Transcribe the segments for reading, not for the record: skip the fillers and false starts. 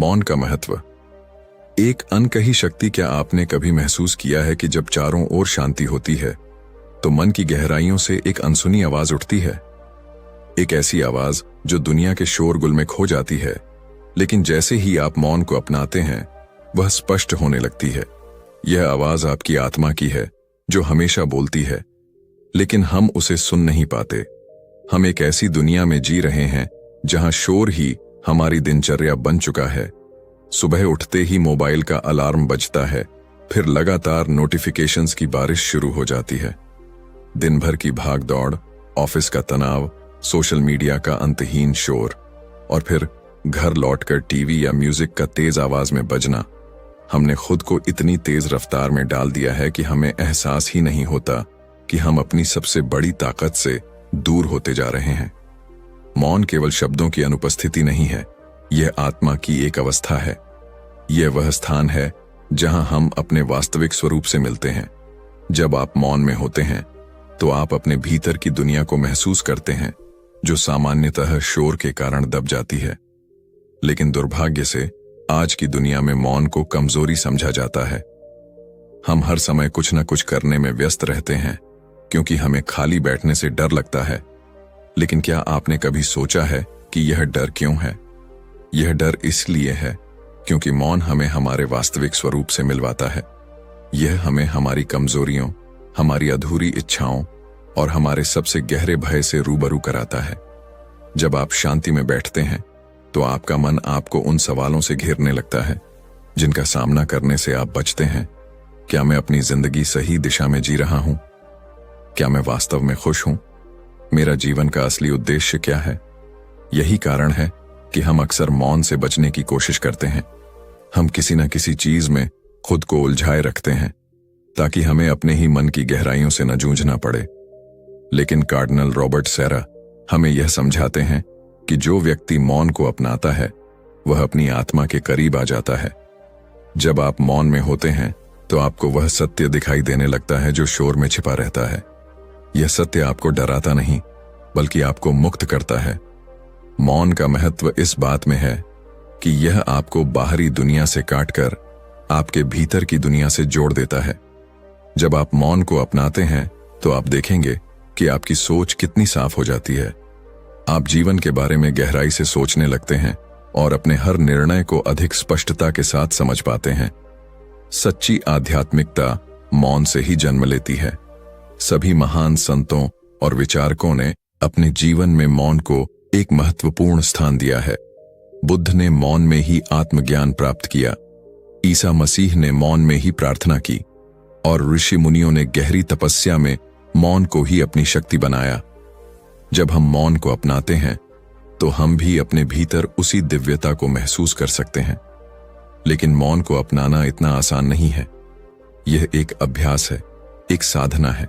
मौन का महत्व। एक अनकही शक्ति। क्या आपने कभी महसूस किया है कि जब चारों ओर शांति होती है तो मन की गहराइयों से एक अनसुनी आवाज उठती है। एक ऐसी आवाज जो दुनिया के शोरगुल में खो जाती है, लेकिन जैसे ही आप मौन को अपनाते हैं वह स्पष्ट होने लगती है। यह आवाज आपकी आत्मा की है जो हमेशा बोलती है, लेकिन हम उसे सुन नहीं पाते। हम एक ऐसी दुनिया में जी रहे हैं जहां शोर ही हमारी दिनचर्या बन चुका है। सुबह उठते ही मोबाइल का अलार्म बजता है, फिर लगातार नोटिफिकेशंस की बारिश शुरू हो जाती है। दिन भर की भाग दौड़, ऑफिस का तनाव, सोशल मीडिया का अंतहीन शोर, और फिर घर लौटकर टीवी या म्यूजिक का तेज आवाज में बजना। हमने खुद को इतनी तेज रफ्तार में डाल दिया है कि हमें एहसास ही नहीं होता कि हम अपनी सबसे बड़ी ताकत से दूर होते जा रहे हैं। मौन केवल शब्दों की अनुपस्थिति नहीं है, यह आत्मा की एक अवस्था है। यह वह स्थान है जहां हम अपने वास्तविक स्वरूप से मिलते हैं। जब आप मौन में होते हैं तो आप अपने भीतर की दुनिया को महसूस करते हैं, जो सामान्यतः शोर के कारण दब जाती है। लेकिन दुर्भाग्य से आज की दुनिया में मौन को कमजोरी समझा जाता है। हम हर समय कुछ न कुछ करने में व्यस्त रहते हैं क्योंकि हमें खाली बैठने से डर लगता है। लेकिन क्या आपने कभी सोचा है कि यह डर क्यों है? यह डर इसलिए है क्योंकि मौन हमें हमारे वास्तविक स्वरूप से मिलवाता है। यह हमें हमारी कमजोरियों, हमारी अधूरी इच्छाओं और हमारे सबसे गहरे भय से रूबरू कराता है। जब आप शांति में बैठते हैं तो आपका मन आपको उन सवालों से घेरने लगता है जिनका सामना करने से आप बचते हैं। क्या मैं अपनी जिंदगी सही दिशा में जी रहा हूं? क्या मैं वास्तव में खुश हूं? मेरा जीवन का असली उद्देश्य क्या है? यही कारण है कि हम अक्सर मौन से बचने की कोशिश करते हैं। हम किसी न किसी चीज में खुद को उलझाए रखते हैं ताकि हमें अपने ही मन की गहराइयों से न जूझना पड़े। लेकिन कार्डिनल रॉबर्ट सेरा हमें यह समझाते हैं कि जो व्यक्ति मौन को अपनाता है वह अपनी आत्मा के करीब आ जाता है। जब आप मौन में होते हैं तो आपको वह सत्य दिखाई देने लगता है जो शोर में छिपा रहता है। यह सत्य आपको डराता नहीं बल्कि आपको मुक्त करता है। मौन का महत्व इस बात में है कि यह आपको बाहरी दुनिया से काटकर आपके भीतर की दुनिया से जोड़ देता है। जब आप मौन को अपनाते हैं तो आप देखेंगे कि आपकी सोच कितनी साफ हो जाती है। आप जीवन के बारे में गहराई से सोचने लगते हैं और अपने हर निर्णय को अधिक स्पष्टता के साथ समझ पाते हैं। सच्ची आध्यात्मिकता मौन से ही जन्म लेती है। सभी महान संतों और विचारकों ने अपने जीवन में मौन को एक महत्वपूर्ण स्थान दिया है। बुद्ध ने मौन में ही आत्मज्ञान प्राप्त किया, ईसा मसीह ने मौन में ही प्रार्थना की, और ऋषि मुनियों ने गहरी तपस्या में मौन को ही अपनी शक्ति बनाया। जब हम मौन को अपनाते हैं तो हम भी अपने भीतर उसी दिव्यता को महसूस कर सकते हैं। लेकिन मौन को अपनाना इतना आसान नहीं है। यह एक अभ्यास है, एक साधना है।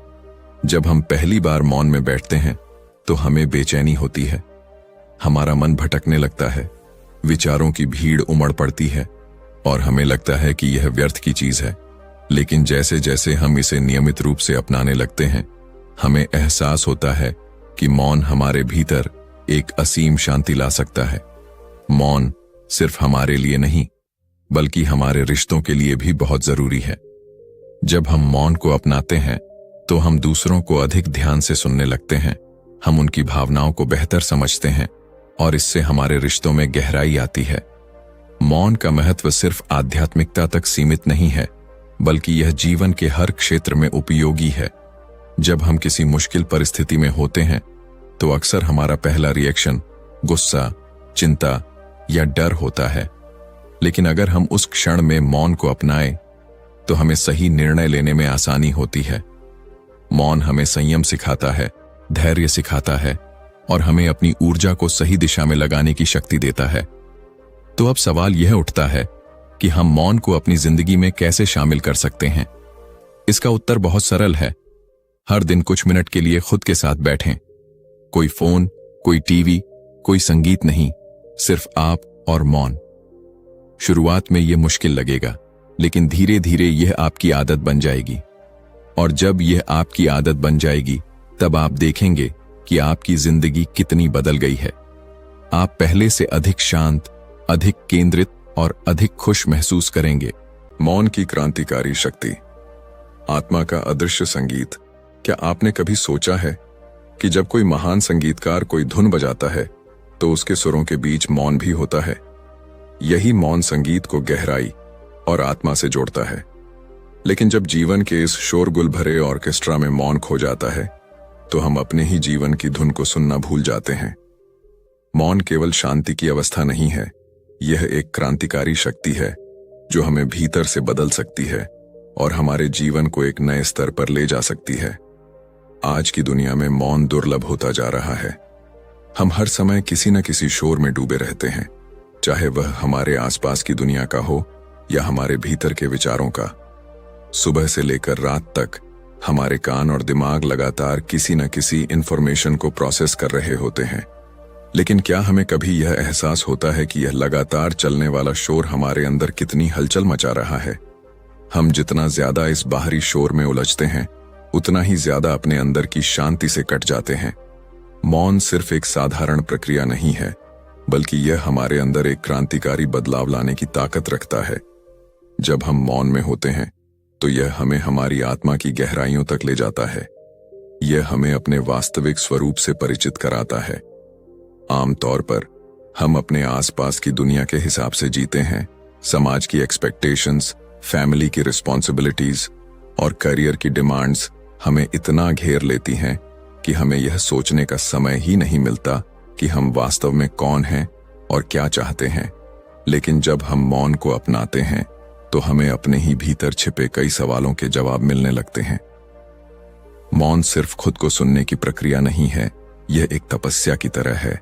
जब हम पहली बार मौन में बैठते हैं तो हमें बेचैनी होती है, हमारा मन भटकने लगता है, विचारों की भीड़ उमड़ पड़ती है और हमें लगता है कि यह व्यर्थ की चीज है। लेकिन जैसे जैसे हम इसे नियमित रूप से अपनाने लगते हैं, हमें एहसास होता है कि मौन हमारे भीतर एक असीम शांति ला सकता है। मौन सिर्फ हमारे लिए नहीं बल्कि हमारे रिश्तों के लिए भी बहुत जरूरी है। जब हम मौन को अपनाते हैं तो हम दूसरों को अधिक ध्यान से सुनने लगते हैं, हम उनकी भावनाओं को बेहतर समझते हैं और इससे हमारे रिश्तों में गहराई आती है। मौन का महत्व सिर्फ आध्यात्मिकता तक सीमित नहीं है बल्कि यह जीवन के हर क्षेत्र में उपयोगी है। जब हम किसी मुश्किल परिस्थिति में होते हैं तो अक्सर हमारा पहला रिएक्शन गुस्सा, चिंता या डर होता है। लेकिन अगर हम उस क्षण में मौन को अपनाएं तो हमें सही निर्णय लेने में आसानी होती है। मौन हमें संयम सिखाता है, धैर्य सिखाता है और हमें अपनी ऊर्जा को सही दिशा में लगाने की शक्ति देता है। तो अब सवाल यह उठता है कि हम मौन को अपनी जिंदगी में कैसे शामिल कर सकते हैं। इसका उत्तर बहुत सरल है। हर दिन कुछ मिनट के लिए खुद के साथ बैठें। कोई फोन, कोई टीवी, कोई संगीत नहीं, सिर्फ आप और मौन। शुरुआत में यह मुश्किल लगेगा, लेकिन धीरे धीरे यह आपकी आदत बन जाएगी। और जब यह आपकी आदत बन जाएगी तब आप देखेंगे कि आपकी जिंदगी कितनी बदल गई है। आप पहले से अधिक शांत, अधिक केंद्रित और अधिक खुश महसूस करेंगे। मौन की क्रांतिकारी शक्ति। आत्मा का अदृश्य संगीत। क्या आपने कभी सोचा है कि जब कोई महान संगीतकार कोई धुन बजाता है तो उसके सुरों के बीच मौन भी होता है? यही मौन संगीत को गहराई और आत्मा से जोड़ता है। लेकिन जब जीवन के इस शोरगुल भरे ऑर्केस्ट्रा में मौन खो जाता है तो हम अपने ही जीवन की धुन को सुनना भूल जाते हैं। मौन केवल शांति की अवस्था नहीं है, यह एक क्रांतिकारी शक्ति है जो हमें भीतर से बदल सकती है और हमारे जीवन को एक नए स्तर पर ले जा सकती है। आज की दुनिया में मौन दुर्लभ होता जा रहा है। हम हर समय किसी न किसी शोर में डूबे रहते हैं, चाहे वह हमारे आसपास की दुनिया का हो या हमारे भीतर के विचारों का। सुबह से लेकर रात तक हमारे कान और दिमाग लगातार किसी न किसी इंफॉर्मेशन को प्रोसेस कर रहे होते हैं। लेकिन क्या हमें कभी यह एहसास होता है कि यह लगातार चलने वाला शोर हमारे अंदर कितनी हलचल मचा रहा है? हम जितना ज्यादा इस बाहरी शोर में उलझते हैं, उतना ही ज्यादा अपने अंदर की शांति से कट जाते हैं। मौन सिर्फ एक साधारण प्रक्रिया नहीं है, बल्कि यह हमारे अंदर एक क्रांतिकारी बदलाव लाने की ताकत रखता है। जब हम मौन में होते हैं तो यह हमें हमारी आत्मा की गहराइयों तक ले जाता है। यह हमें अपने वास्तविक स्वरूप से परिचित कराता है। आमतौर पर हम अपने आसपास की दुनिया के हिसाब से जीते हैं। समाज की एक्सपेक्टेशंस, फैमिली की रिस्पॉन्सिबिलिटीज और करियर की डिमांड्स हमें इतना घेर लेती हैं कि हमें यह सोचने का समय ही नहीं मिलता कि हम वास्तव में कौन हैं और क्या चाहते हैं। लेकिन जब हम मौन को अपनाते हैं तो हमें अपने ही भीतर छिपे कई सवालों के जवाब मिलने लगते हैं। मौन सिर्फ खुद को सुनने की प्रक्रिया नहीं है, यह एक तपस्या की तरह है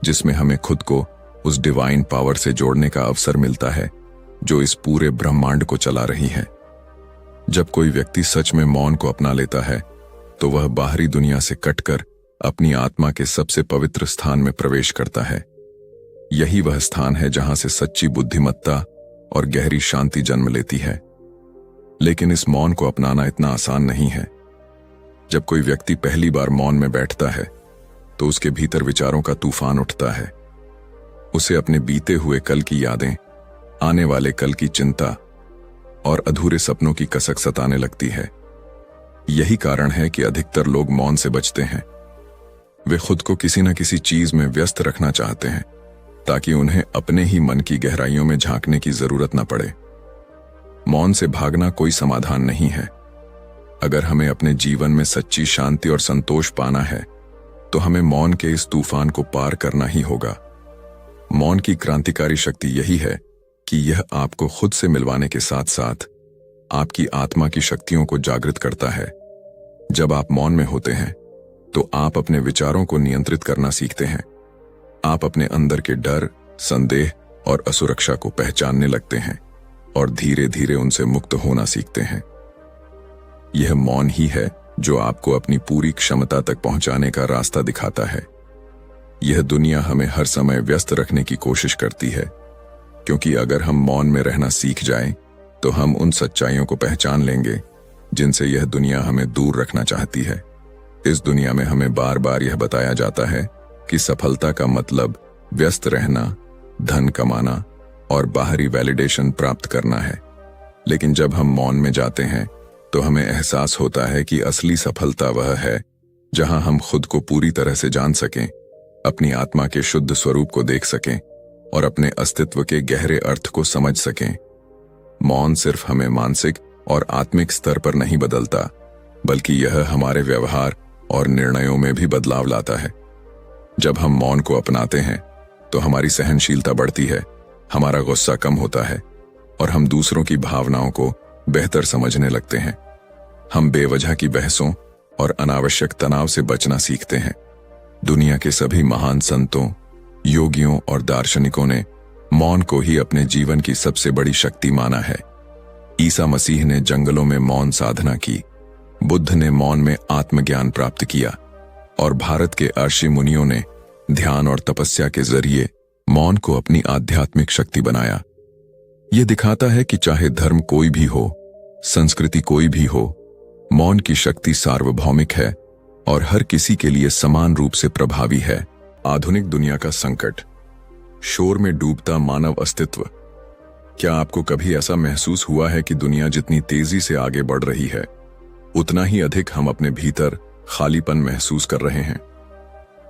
जिसमें हमें खुद को उस डिवाइन पावर से जोड़ने का अवसर मिलता है जो इस पूरे ब्रह्मांड को चला रही है। जब कोई व्यक्ति सच में मौन को अपना लेता है तो वह बाहरी दुनिया से कटकर अपनी आत्मा के सबसे पवित्र स्थान में प्रवेश करता है। यही वह स्थान है जहां से सच्ची बुद्धिमत्ता और गहरी शांति जन्म लेती है। लेकिन इस मौन को अपनाना इतना आसान नहीं है। जब कोई व्यक्ति पहली बार मौन में बैठता है तो उसके भीतर विचारों का तूफान उठता है। उसे अपने बीते हुए कल की यादें, आने वाले कल की चिंता और अधूरे सपनों की कसक सताने लगती है। यही कारण है कि अधिकतर लोग मौन से बचते हैं। वे खुद को किसी न किसी चीज में व्यस्त रखना चाहते हैं ताकि उन्हें अपने ही मन की गहराइयों में झांकने की जरूरत न पड़े। मौन से भागना कोई समाधान नहीं है। अगर हमें अपने जीवन में सच्ची शांति और संतोष पाना है तो हमें मौन के इस तूफान को पार करना ही होगा। मौन की क्रांतिकारी शक्ति यही है कि यह आपको खुद से मिलवाने के साथ साथ आपकी आत्मा की शक्तियों को जागृत करता है। जब आप मौन में होते हैं तो आप अपने विचारों को नियंत्रित करना सीखते हैं। आप अपने अंदर के डर, संदेह और असुरक्षा को पहचानने लगते हैं और धीरे धीरे उनसे मुक्त होना सीखते हैं। यह मौन ही है जो आपको अपनी पूरी क्षमता तक पहुंचाने का रास्ता दिखाता है। यह दुनिया हमें हर समय व्यस्त रखने की कोशिश करती है, क्योंकि अगर हम मौन में रहना सीख जाएं, तो हम उन सच्चाइयों को पहचान लेंगे जिनसे यह दुनिया हमें दूर रखना चाहती है। इस दुनिया में हमें बार बार यह बताया जाता है कि सफलता का मतलब व्यस्त रहना, धन कमाना और बाहरी वैलिडेशन प्राप्त करना है। लेकिन जब हम मौन में जाते हैं तो हमें एहसास होता है कि असली सफलता वह है जहां हम खुद को पूरी तरह से जान सकें, अपनी आत्मा के शुद्ध स्वरूप को देख सकें और अपने अस्तित्व के गहरे अर्थ को समझ सकें। मौन सिर्फ हमें मानसिक और आत्मिक स्तर पर नहीं बदलता, बल्कि यह हमारे व्यवहार और निर्णयों में भी बदलाव लाता है। जब हम मौन को अपनाते हैं तो हमारी सहनशीलता बढ़ती है, हमारा गुस्सा कम होता है और हम दूसरों की भावनाओं को बेहतर समझने लगते हैं। हम बेवजह की बहसों और अनावश्यक तनाव से बचना सीखते हैं। दुनिया के सभी महान संतों, योगियों और दार्शनिकों ने मौन को ही अपने जीवन की सबसे बड़ी शक्ति माना है। ईसा मसीह ने जंगलों में मौन साधना की, बुद्ध ने मौन में आत्मज्ञान प्राप्त किया और भारत के ऋषि मुनियों ने ध्यान और तपस्या के जरिए मौन को अपनी आध्यात्मिक शक्ति बनाया। यह दिखाता है कि चाहे धर्म कोई भी हो, संस्कृति कोई भी हो, मौन की शक्ति सार्वभौमिक है और हर किसी के लिए समान रूप से प्रभावी है। आधुनिक दुनिया का संकट, शोर में डूबता मानव अस्तित्व क्या आपको कभी ऐसा महसूस हुआ है कि दुनिया जितनी तेजी से आगे बढ़ रही है, उतना ही अधिक हम अपने भीतर खालीपन महसूस कर रहे हैं?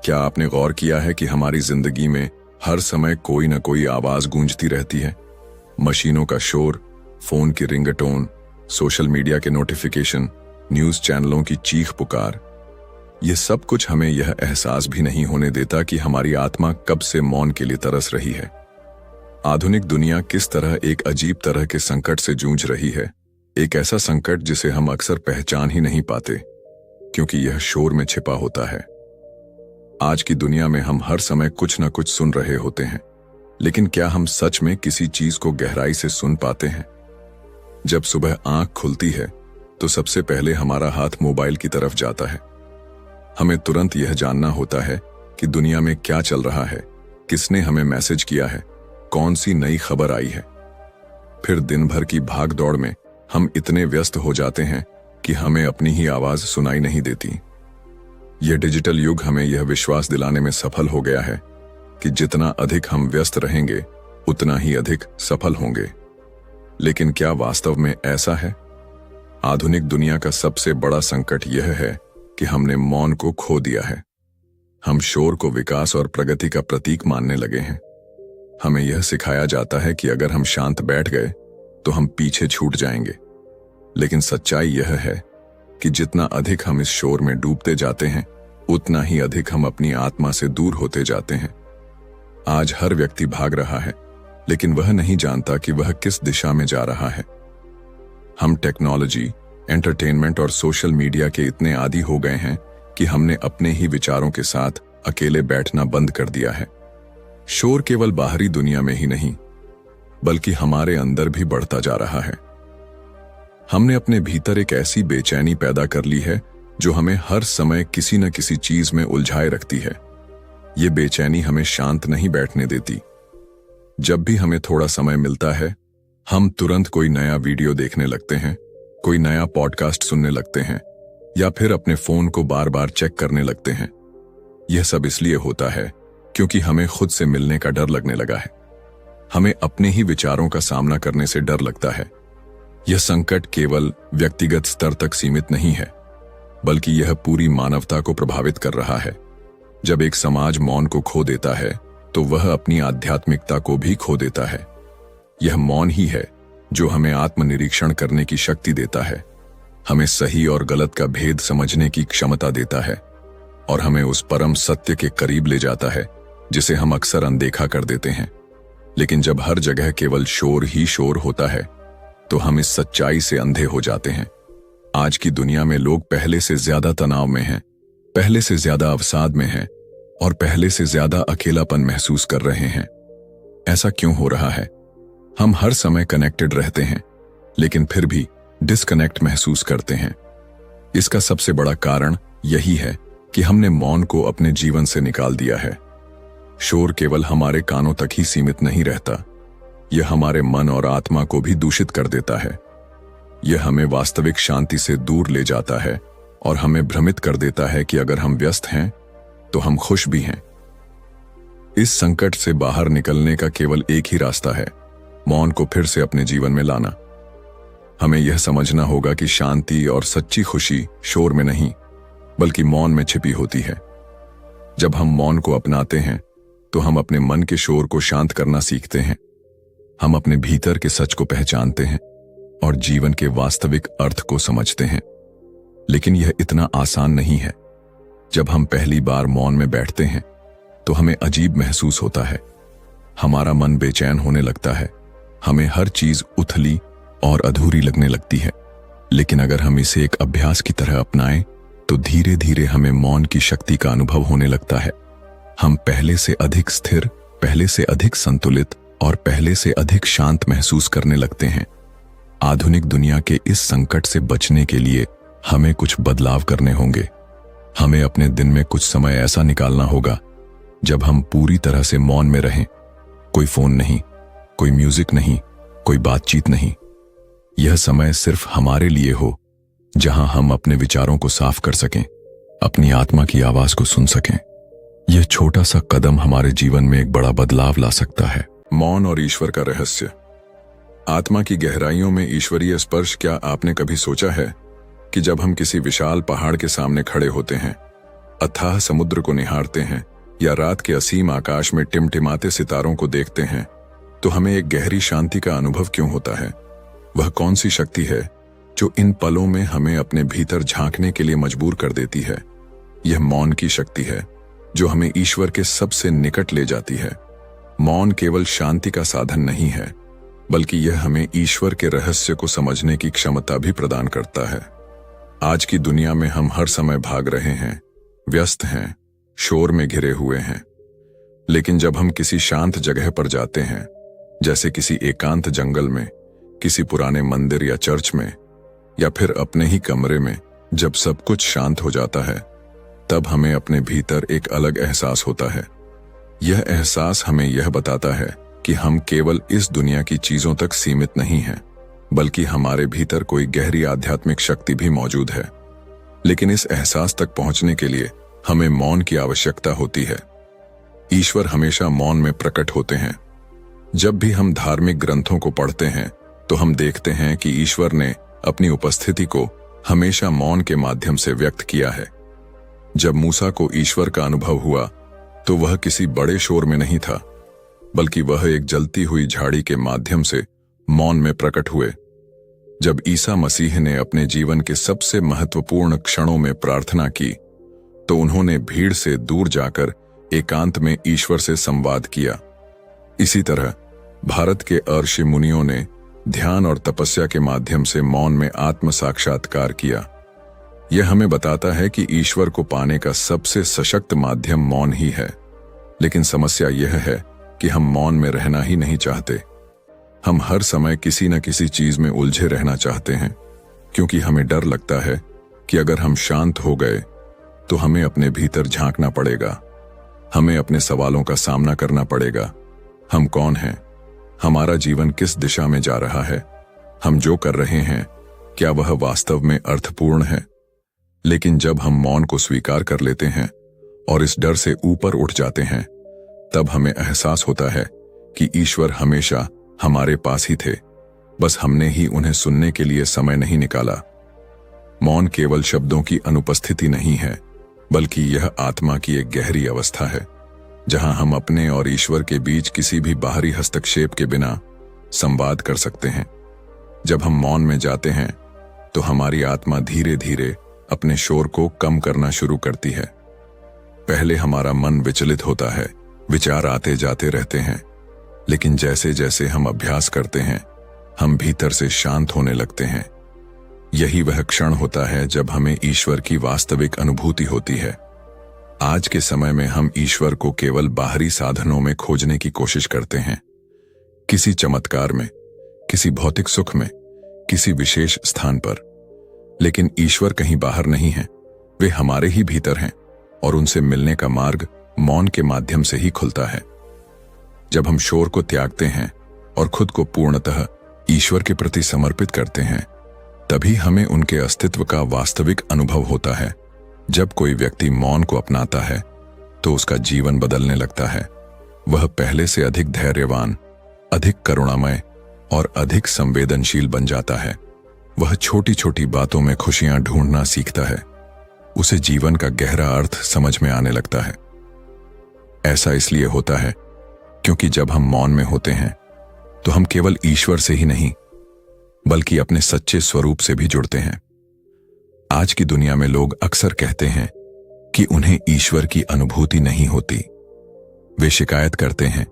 क्या आपने गौर किया है कि हमारी जिंदगी में हर समय कोई न कोई आवाज गूंजती रहती है? मशीनों का शोर, फोन की रिंगटोन, सोशल मीडिया के नोटिफिकेशन, न्यूज चैनलों की चीख पुकार। ये सब कुछ हमें यह एहसास भी नहीं होने देता कि हमारी आत्मा कब से मौन के लिए तरस रही है। आधुनिक दुनिया किस तरह एक अजीब तरह के संकट से जूझ रही है, एक ऐसा संकट जिसे हम अक्सर पहचान ही नहीं पाते क्योंकि यह शोर में छिपा होता है। आज की दुनिया में हम हर समय कुछ न कुछ सुन रहे होते हैं, लेकिन क्या हम सच में किसी चीज को गहराई से सुन पाते हैं? जब सुबह आंख खुलती है तो सबसे पहले हमारा हाथ मोबाइल की तरफ जाता है। हमें तुरंत यह जानना होता है कि दुनिया में क्या चल रहा है, किसने हमें मैसेज किया है, कौन सी नई खबर आई है। फिर दिन भर की भाग दौड़ में हम इतने व्यस्त हो जाते हैं कि हमें अपनी ही आवाज सुनाई नहीं देती। यह डिजिटल युग हमें यह विश्वास दिलाने में सफल हो गया है कि जितना अधिक हम व्यस्त रहेंगे, उतना ही अधिक सफल होंगे। लेकिन क्या वास्तव में ऐसा है? आधुनिक दुनिया का सबसे बड़ा संकट यह है कि हमने मौन को खो दिया है। हम शोर को विकास और प्रगति का प्रतीक मानने लगे हैं। हमें यह सिखाया जाता है कि अगर हम शांत बैठ गए तो हम पीछे छूट जाएंगे। लेकिन सच्चाई यह है कि जितना अधिक हम इस शोर में डूबते जाते हैं, उतना ही अधिक हम अपनी आत्मा से दूर होते जाते हैं। आज हर व्यक्ति भाग रहा है, लेकिन वह नहीं जानता कि वह किस दिशा में जा रहा है। हम टेक्नोलॉजी, एंटरटेनमेंट और सोशल मीडिया के इतने आदी हो गए हैं कि हमने अपने ही विचारों के साथ अकेले बैठना बंद कर दिया है। शोर केवल बाहरी दुनिया में ही नहीं, बल्कि हमारे अंदर भी बढ़ता जा रहा है। हमने अपने भीतर एक ऐसी बेचैनी पैदा कर ली है जो हमें हर समय किसी न किसी चीज में उलझाए रखती है। ये बेचैनी हमें शांत नहीं बैठने देती। जब भी हमें थोड़ा समय मिलता है, हम तुरंत कोई नया वीडियो देखने लगते हैं, कोई नया पॉडकास्ट सुनने लगते हैं, या फिर अपने फोन को बार बार चेक करने लगते हैं। यह सब इसलिए होता है क्योंकि हमें खुद से मिलने का डर लगने लगा है। हमें अपने ही विचारों का सामना करने से डर लगता है। यह संकट केवल व्यक्तिगत स्तर तक सीमित नहीं है, बल्कि यह पूरी मानवता को प्रभावित कर रहा है। जब एक समाज मौन को खो देता है, तो वह अपनी आध्यात्मिकता को भी खो देता है। यह मौन ही है जो हमें आत्मनिरीक्षण करने की शक्ति देता है, हमें सही और गलत का भेद समझने की क्षमता देता है, और हमें उस परम सत्य के करीब ले जाता है जिसे हम अक्सर अनदेखा कर देते हैं। लेकिन जब हर जगह केवल शोर ही शोर होता है, तो हम इस सच्चाई से अंधे हो जाते हैं। आज की दुनिया में लोग पहले से ज्यादा तनाव में हैं, पहले से ज्यादा अवसाद में हैं, और पहले से ज्यादा अकेलापन महसूस कर रहे हैं। ऐसा क्यों हो रहा है? हम हर समय कनेक्टेड रहते हैं, लेकिन फिर भी डिस्कनेक्ट महसूस करते हैं। इसका सबसे बड़ा कारण यही है कि हमने मौन को अपने जीवन से निकाल दिया है। शोर केवल हमारे कानों तक ही सीमित नहीं रहता, यह हमारे मन और आत्मा को भी दूषित कर देता है। यह हमें वास्तविक शांति से दूर ले जाता है और हमें भ्रमित कर देता है कि अगर हम व्यस्त हैं तो हम खुश भी हैं। इस संकट से बाहर निकलने का केवल एक ही रास्ता है, मौन को फिर से अपने जीवन में लाना। हमें यह समझना होगा कि शांति और सच्ची खुशी शोर में नहीं, बल्कि मौन में छिपी होती है। जब हम मौन को अपनाते हैं, तो हम अपने मन के शोर को शांत करना सीखते हैं। हम अपने भीतर के सच को पहचानते हैं और जीवन के वास्तविक अर्थ को समझते हैं। लेकिन यह इतना आसान नहीं है। जब हम पहली बार मौन में बैठते हैं, तो हमें अजीब महसूस होता है। हमारा मन बेचैन होने लगता है, हमें हर चीज उथली और अधूरी लगने लगती है। लेकिन अगर हम इसे एक अभ्यास की तरह अपनाएं, तो धीरे धीरे हमें मौन की शक्ति का अनुभव होने लगता है। हम पहले से अधिक स्थिर, पहले से अधिक संतुलित और पहले से अधिक शांत महसूस करने लगते हैं। आधुनिक दुनिया के इस संकट से बचने के लिए हमें कुछ बदलाव करने होंगे। हमें अपने दिन में कुछ समय ऐसा निकालना होगा जब हम पूरी तरह से मौन में रहें। कोई फोन नहीं, कोई म्यूजिक नहीं, कोई बातचीत नहीं। यह समय सिर्फ हमारे लिए हो, जहां हम अपने विचारों को साफ कर सकें, अपनी आत्मा की आवाज को सुन सकें। यह छोटा सा कदम हमारे जीवन में एक बड़ा बदलाव ला सकता है। मौन और ईश्वर का रहस्य। आत्मा की गहराइयों में ईश्वरीय स्पर्श। क्या आपने कभी सोचा है कि जब हम किसी विशाल पहाड़ के सामने खड़े होते हैं, अथाह समुद्र को निहारते हैं या रात के असीम आकाश में टिमटिमाते सितारों को देखते हैं, तो हमें एक गहरी शांति का अनुभव क्यों होता है? वह कौन सी शक्ति है जो इन पलों में हमें अपने भीतर झांकने के लिए मजबूर कर देती है? यह मौन की शक्ति है जो हमें ईश्वर के सबसे निकट ले जाती है। मौन केवल शांति का साधन नहीं है, बल्कि यह हमें ईश्वर के रहस्य को समझने की क्षमता भी प्रदान करता है। आज की दुनिया में हम हर समय भाग रहे हैं, व्यस्त हैं, शोर में घिरे हुए हैं। लेकिन जब हम किसी शांत जगह पर जाते हैं, जैसे किसी एकांत जंगल में, किसी पुराने मंदिर या चर्च में, या फिर अपने ही कमरे में, जब सब कुछ शांत हो जाता है, तब हमें अपने भीतर एक अलग एहसास होता है। यह एहसास हमें यह बताता है कि हम केवल इस दुनिया की चीजों तक सीमित नहीं हैं, बल्कि हमारे भीतर कोई गहरी आध्यात्मिक शक्ति भी मौजूद है। लेकिन इस एहसास तक पहुंचने के लिए हमें मौन की आवश्यकता होती है। ईश्वर हमेशा मौन में प्रकट होते हैं। जब भी हम धार्मिक ग्रंथों को पढ़ते हैं, तो हम देखते हैं कि ईश्वर ने अपनी उपस्थिति को हमेशा मौन के माध्यम से व्यक्त किया है। जब मूसा को ईश्वर का अनुभव हुआ, तो वह किसी बड़े शोर में नहीं था, बल्कि वह एक जलती हुई झाड़ी के माध्यम से मौन में प्रकट हुए। जब ईसा मसीह ने अपने जीवन के सबसे महत्वपूर्ण क्षणों में प्रार्थना की, तो उन्होंने भीड़ से दूर जाकर एकांत में ईश्वर से संवाद किया। इसी तरह भारत के ऋषि मुनियों ने ध्यान और तपस्या के माध्यम से मौन में आत्म साक्षात्कार किया। यह हमें बताता है कि ईश्वर को पाने का सबसे सशक्त माध्यम मौन ही है। लेकिन समस्या यह है कि हम मौन में रहना ही नहीं चाहते। हम हर समय किसी न किसी चीज में उलझे रहना चाहते हैं, क्योंकि हमें डर लगता है कि अगर हम शांत हो गए तो हमें अपने भीतर झांकना पड़ेगा। हमें अपने सवालों का सामना करना पड़ेगा। हम कौन हैं? हमारा जीवन किस दिशा में जा रहा है? हम जो कर रहे हैं, क्या वह वास्तव में अर्थपूर्ण है? लेकिन जब हम मौन को स्वीकार कर लेते हैं और इस डर से ऊपर उठ जाते हैं, तब हमें एहसास होता है कि ईश्वर हमेशा हमारे पास ही थे, बस हमने ही उन्हें सुनने के लिए समय नहीं निकाला। मौन केवल शब्दों की अनुपस्थिति नहीं है, बल्कि यह आत्मा की एक गहरी अवस्था है, जहां हम अपने और ईश्वर के बीच किसी भी बाहरी हस्तक्षेप के बिना संवाद कर सकते हैं। जब हम मौन में जाते हैं, तो हमारी आत्मा धीरे धीरे अपने शोर को कम करना शुरू करती है। पहले हमारा मन विचलित होता है, विचार आते जाते रहते हैं, लेकिन जैसे जैसे हम अभ्यास करते हैं, हम भीतर से शांत होने लगते हैं। यही वह क्षण होता है जब हमें ईश्वर की वास्तविक अनुभूति होती है। आज के समय में हम ईश्वर को केवल बाहरी साधनों में खोजने की कोशिश करते हैं, किसी चमत्कार में, किसी भौतिक सुख में, किसी विशेष स्थान पर। लेकिन ईश्वर कहीं बाहर नहीं है, वे हमारे ही भीतर हैं, और उनसे मिलने का मार्ग मौन के माध्यम से ही खुलता है। जब हम शोर को त्यागते हैं और खुद को पूर्णतः ईश्वर के प्रति समर्पित करते हैं, तभी हमें उनके अस्तित्व का वास्तविक अनुभव होता है। जब कोई व्यक्ति मौन को अपनाता है, तो उसका जीवन बदलने लगता है। वह पहले से अधिक धैर्यवान, अधिक करुणामय और अधिक संवेदनशील बन जाता है। वह छोटी छोटी बातों में खुशियां ढूंढना सीखता है। उसे जीवन का गहरा अर्थ समझ में आने लगता है। ऐसा इसलिए होता है क्योंकि जब हम मौन में होते हैं, तो हम केवल ईश्वर से ही नहीं, बल्कि अपने सच्चे स्वरूप से भी जुड़ते हैं। आज की दुनिया में लोग अक्सर कहते हैं कि उन्हें ईश्वर की अनुभूति नहीं होती। वे शिकायत करते हैं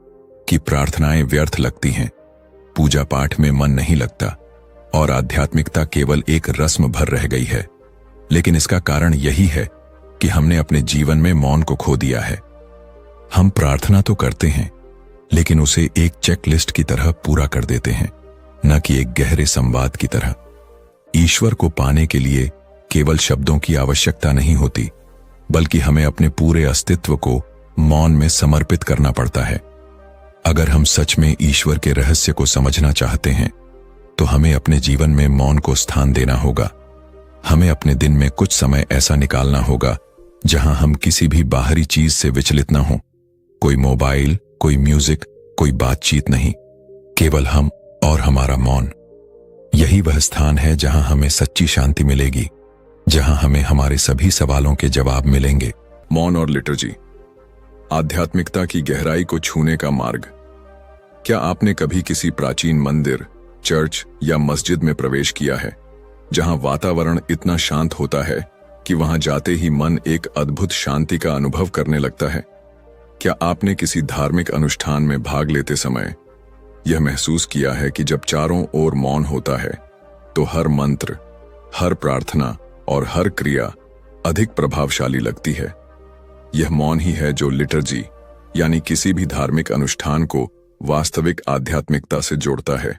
कि प्रार्थनाएं व्यर्थ लगती हैं, पूजा पाठ में मन नहीं लगता और आध्यात्मिकता केवल एक रस्म भर रह गई है। लेकिन इसका कारण यही है कि हमने अपने जीवन में मौन को खो दिया है। हम प्रार्थना तो करते हैं, लेकिन उसे एक चेकलिस्ट की तरह पूरा कर देते हैं, न कि एक गहरे संवाद की तरह। ईश्वर को पाने के लिए केवल शब्दों की आवश्यकता नहीं होती, बल्कि हमें अपने पूरे अस्तित्व को मौन में समर्पित करना पड़ता है। अगर हम सच में ईश्वर के रहस्य को समझना चाहते हैं, तो हमें अपने जीवन में मौन को स्थान देना होगा। हमें अपने दिन में कुछ समय ऐसा निकालना होगा जहां हम किसी भी बाहरी चीज से विचलित न हों। कोई मोबाइल, कोई म्यूजिक, कोई बातचीत नहीं, केवल हम और हमारा मौन, यही वह स्थान है जहां हमें सच्ची शांति मिलेगी, जहां हमें हमारे सभी सवालों के जवाब मिलेंगे। मौन और लिटर्जी, आध्यात्मिकता की गहराई को छूने का मार्ग। क्या आपने कभी किसी प्राचीन मंदिर, चर्च या मस्जिद में प्रवेश किया है, जहां वातावरण इतना शांत होता है कि वहां जाते ही मन एक अद्भुत शांति का अनुभव करने लगता है? क्या आपने किसी धार्मिक अनुष्ठान में भाग लेते समय यह महसूस किया है कि जब चारों ओर मौन होता है तो हर मंत्र, हर प्रार्थना और हर क्रिया अधिक प्रभावशाली लगती है? यह मौन ही है जो लिटर्जी यानी किसी भी धार्मिक अनुष्ठान को वास्तविक आध्यात्मिकता से जोड़ता है।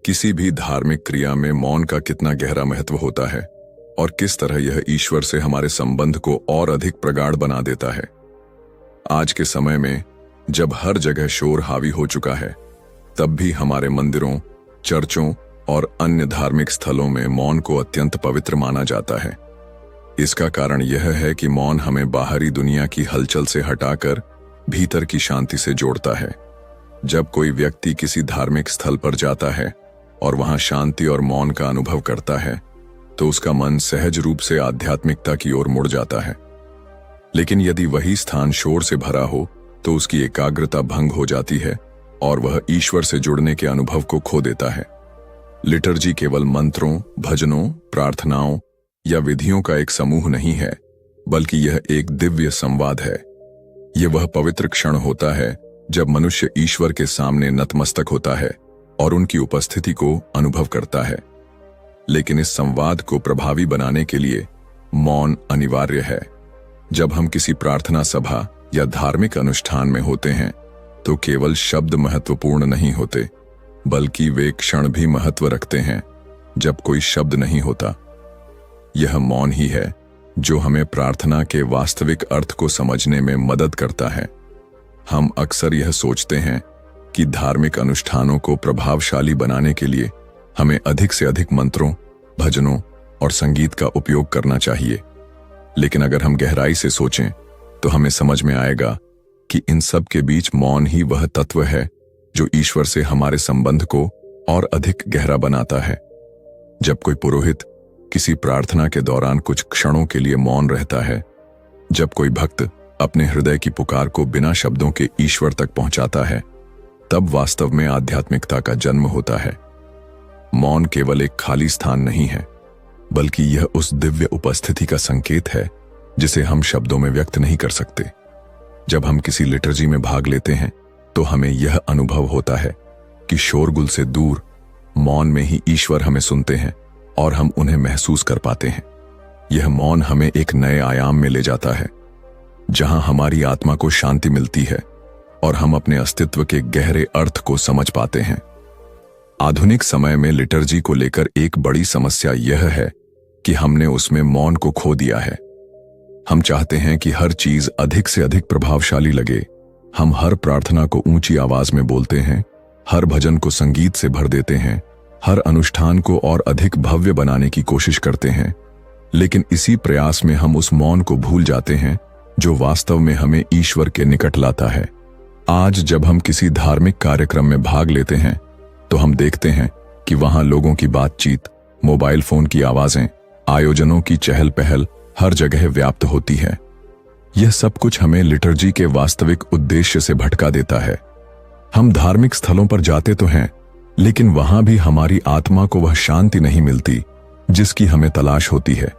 किसी भी धार्मिक क्रिया में मौन का कितना गहरा महत्व होता है और किस तरह यह ईश्वर से हमारे संबंध को और अधिक प्रगाढ़ बना देता है। आज के समय में जब हर जगह शोर हावी हो चुका है, तब भी हमारे मंदिरों, चर्चों और अन्य धार्मिक स्थलों में मौन को अत्यंत पवित्र माना जाता है। इसका कारण यह है कि मौन हमें बाहरी दुनिया की हलचल से हटाकर भीतर की शांति से जोड़ता है। जब कोई व्यक्ति किसी धार्मिक स्थल पर जाता है और वहां शांति और मौन का अनुभव करता है, तो उसका मन सहज रूप से आध्यात्मिकता की ओर मुड़ जाता है। लेकिन यदि वही स्थान शोर से भरा हो तो उसकी एकाग्रता भंग हो जाती है और वह ईश्वर से जुड़ने के अनुभव को खो देता है। लिटर्जी केवल मंत्रों, भजनों, प्रार्थनाओं या विधियों का एक समूह नहीं है, बल्कि यह एक दिव्य संवाद है। यह वह पवित्र क्षण होता है जब मनुष्य ईश्वर के सामने नतमस्तक होता है और उनकी उपस्थिति को अनुभव करता है। लेकिन इस संवाद को प्रभावी बनाने के लिए मौन अनिवार्य है। जब हम किसी प्रार्थना सभा या धार्मिक अनुष्ठान में होते हैं तो केवल शब्द महत्वपूर्ण नहीं होते, बल्कि वे क्षण भी महत्व रखते हैं जब कोई शब्द नहीं होता। यह मौन ही है जो हमें प्रार्थना के वास्तविक अर्थ को समझने में मदद करता है। हम अक्सर यह सोचते हैं कि धार्मिक अनुष्ठानों को प्रभावशाली बनाने के लिए हमें अधिक से अधिक मंत्रों, भजनों और संगीत का उपयोग करना चाहिए। लेकिन अगर हम गहराई से सोचें तो हमें समझ में आएगा कि इन सब के बीच मौन ही वह तत्व है जो ईश्वर से हमारे संबंध को और अधिक गहरा बनाता है। जब कोई पुरोहित किसी प्रार्थना के दौरान कुछ क्षणों के लिए मौन रहता है, जब कोई भक्त अपने हृदय की पुकार को बिना शब्दों के ईश्वर तक पहुंचाता है, तब वास्तव में आध्यात्मिकता का जन्म होता है। मौन केवल एक खाली स्थान नहीं है, बल्कि यह उस दिव्य उपस्थिति का संकेत है जिसे हम शब्दों में व्यक्त नहीं कर सकते। जब हम किसी लिटर्जी में भाग लेते हैं तो हमें यह अनुभव होता है कि शोरगुल से दूर मौन में ही ईश्वर हमें सुनते हैं और हम उन्हें महसूस कर पाते हैं। यह मौन हमें एक नए आयाम में ले जाता है, जहां हमारी आत्मा को शांति मिलती है और हम अपने अस्तित्व के गहरे अर्थ को समझ पाते हैं। आधुनिक समय में लिटर्जी को लेकर एक बड़ी समस्या यह है कि हमने उसमें मौन को खो दिया है। हम चाहते हैं कि हर चीज अधिक से अधिक प्रभावशाली लगे। हम हर प्रार्थना को ऊंची आवाज में बोलते हैं, हर भजन को संगीत से भर देते हैं, हर अनुष्ठान को और अधिक भव्य बनाने की कोशिश करते हैं। लेकिन इसी प्रयास में हम उस मौन को भूल जाते हैं जो वास्तव में हमें ईश्वर के निकट लाता है। आज जब हम किसी धार्मिक कार्यक्रम में भाग लेते हैं तो हम देखते हैं कि वहां लोगों की बातचीत, मोबाइल फोन की आवाजें, आयोजनों की चहल पहल हर जगह व्याप्त होती है। यह सब कुछ हमें लिटर्जी के वास्तविक उद्देश्य से भटका देता है। हम धार्मिक स्थलों पर जाते तो हैं, लेकिन वहां भी हमारी आत्मा को वह शांति नहीं मिलती जिसकी हमें तलाश होती है।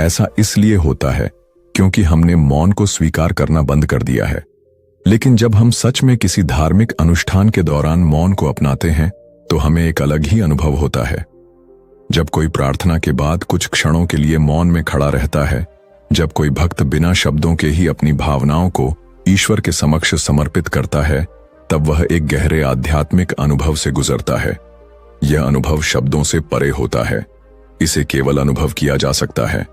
ऐसा इसलिए होता है क्योंकि हमने मौन को स्वीकार करना बंद कर दिया है। लेकिन जब हम सच में किसी धार्मिक अनुष्ठान के दौरान मौन को अपनाते हैं तो हमें एक अलग ही अनुभव होता है। जब कोई प्रार्थना के बाद कुछ क्षणों के लिए मौन में खड़ा रहता है, जब कोई भक्त बिना शब्दों के ही अपनी भावनाओं को ईश्वर के समक्ष समर्पित करता है, तब वह एक गहरे आध्यात्मिक अनुभव से गुजरता है। यह अनुभव शब्दों से परे होता है। इसे केवल अनुभव किया जा सकता है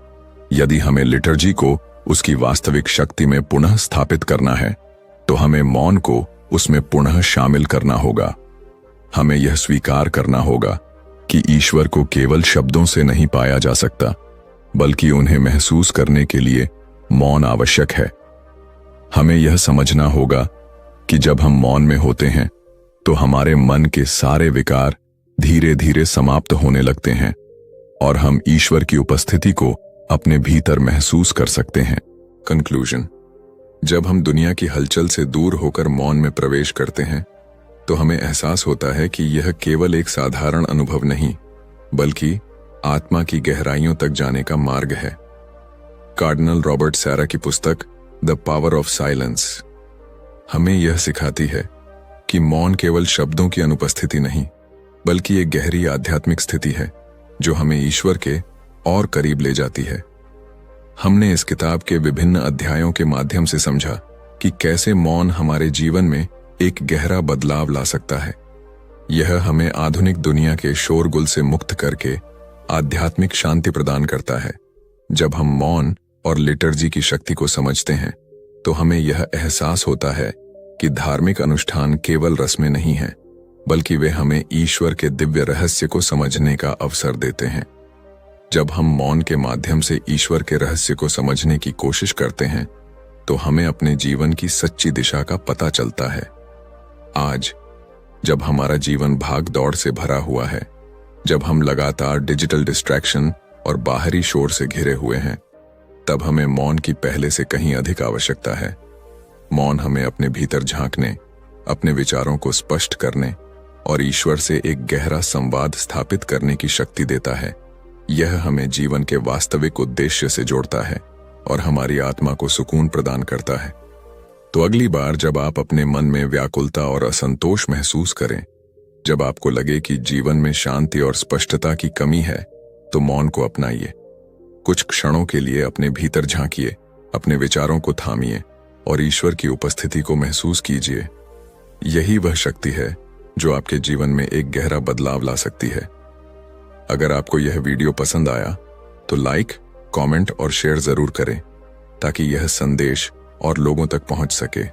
यदि हमें लिटर्जी को उसकी वास्तविक शक्ति में पुनः स्थापित करना है, तो हमें मौन को उसमें पुनः शामिल करना होगा। हमें यह स्वीकार करना होगा कि ईश्वर को केवल शब्दों से नहीं पाया जा सकता, बल्कि उन्हें महसूस करने के लिए मौन आवश्यक है। हमें यह समझना होगा कि जब हम मौन में होते हैं तो हमारे मन के सारे विकार धीरे धीरे समाप्त होने लगते हैं और हम ईश्वर की उपस्थिति को अपने भीतर महसूस कर सकते हैं। कंक्लूजन: जब हम दुनिया की हलचल से दूर होकर मौन में प्रवेश करते हैं तो हमें एहसास होता है कि यह केवल एक साधारण अनुभव नहीं, बल्कि आत्मा की गहराइयों तक जाने का मार्ग है। कार्डिनल रॉबर्ट सैरा की पुस्तक द पावर ऑफ साइलेंस हमें यह सिखाती है कि मौन केवल शब्दों की अनुपस्थिति नहीं, बल्कि एक गहरी आध्यात्मिक स्थिति है जो हमें ईश्वर के और करीब ले जाती है। हमने इस किताब के विभिन्न अध्यायों के माध्यम से समझा कि कैसे मौन हमारे जीवन में एक गहरा बदलाव ला सकता है। यह हमें आधुनिक दुनिया के शोरगुल से मुक्त करके आध्यात्मिक शांति प्रदान करता है। जब हम मौन और लिटर्जी की शक्ति को समझते हैं तो हमें यह एहसास होता है कि धार्मिक अनुष्ठान केवल रस्में नहीं हैं, बल्कि वे हमें ईश्वर के दिव्य रहस्य को समझने का अवसर देते हैं। जब हम मौन के माध्यम से ईश्वर के रहस्य को समझने की कोशिश करते हैं तो हमें अपने जीवन की सच्ची दिशा का पता चलता है। आज जब हमारा जीवन भाग दौड़ से भरा हुआ है, जब हम लगातार डिजिटल डिस्ट्रैक्शन और बाहरी शोर से घिरे हुए हैं, तब हमें मौन की पहले से कहीं अधिक आवश्यकता है। मौन हमें अपने भीतर झांकने, अपने विचारों को स्पष्ट करने और ईश्वर से एक गहरा संवाद स्थापित करने की शक्ति देता है। यह हमें जीवन के वास्तविक उद्देश्य से जोड़ता है और हमारी आत्मा को सुकून प्रदान करता है। तो अगली बार जब आप अपने मन में व्याकुलता और असंतोष महसूस करें, जब आपको लगे कि जीवन में शांति और स्पष्टता की कमी है, तो मौन को अपनाइए। कुछ क्षणों के लिए अपने भीतर झांकिए, अपने विचारों को थामिए और ईश्वर की उपस्थिति को महसूस कीजिए। यही वह शक्ति है जो आपके जीवन में एक गहरा बदलाव ला सकती है। अगर आपको यह वीडियो पसंद आया तो लाइक, कमेंट और शेयर जरूर करें ताकि यह संदेश और लोगों तक पहुंच सके।